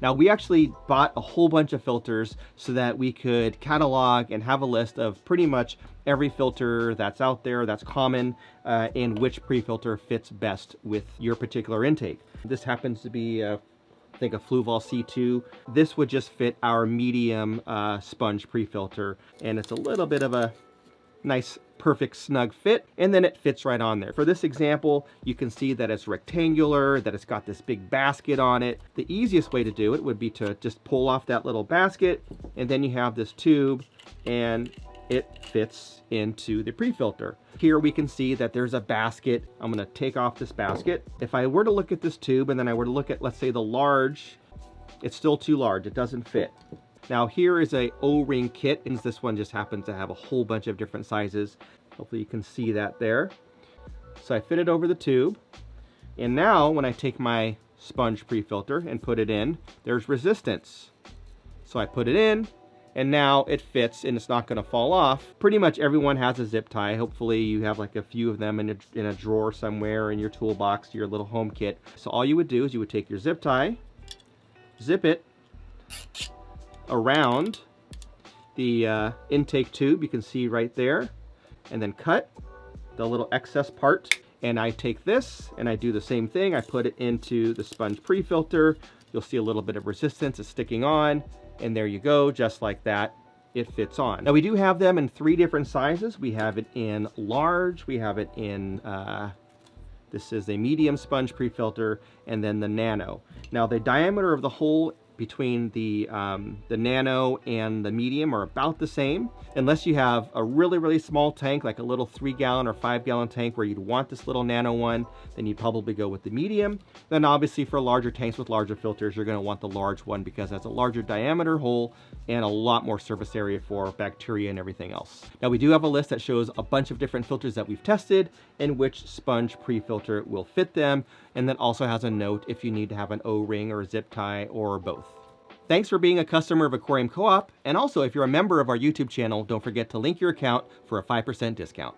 Now, we actually bought a whole bunch of filters so that we could catalog and have a list of pretty much every filter that's out there that's common, and which pre-filter fits best with your particular intake. This happens to be I think a Fluval C2. This would just fit our medium sponge pre-filter, and it's a little bit of a nice perfect snug fit, and then it fits right on there. For this example, you can see that it's rectangular, that it's got this big basket on it. The easiest way to do it would be to just pull off that little basket, and then you have this tube, and it fits into the pre-filter. Here we can see that there's a basket. I'm going to take off this basket. If I were to look at this tube and then I were to look at, let's say, the large, it's still too large. It doesn't fit. Now here is a O-ring kit, and this one just happens to have a whole bunch of different sizes. Hopefully you can see that there. So I fit it over the tube, and now when I take my sponge pre-filter and put it in, there's resistance. So I put it in, and now it fits and it's not going to fall off. Pretty much everyone has a zip tie. Hopefully you have like a few of them in a drawer somewhere in your toolbox, your little home kit. So all you would do is you would take your zip tie, zip it around the intake tube, you can see right there, and then cut the little excess part. And I take this and I do the same thing. I put it into the sponge pre-filter. You'll see a little bit of resistance is sticking on, and there you go, just like that, it fits on. Now we do have them in 3 different sizes. We have it in large, we have it in this is a medium sponge pre-filter, and then the nano. Now the diameter of the hole between the nano and the medium are about the same, unless you have a really small tank, like a little 3-gallon or 5-gallon tank where you'd want this little nano one, then you'd probably go with the medium. Then obviously for larger tanks with larger filters, you're going to want the large one because it's a larger diameter hole and a lot more surface area for bacteria and everything else. Now we do have a list that shows a bunch of different filters that we've tested and which sponge pre-filter will fit them, and then also has a note if you need to have an O-ring or a zip tie or both. Thanks for being a customer of Aquarium Co-op, and also if you're a member of our YouTube channel, don't forget to link your account for a 5% discount.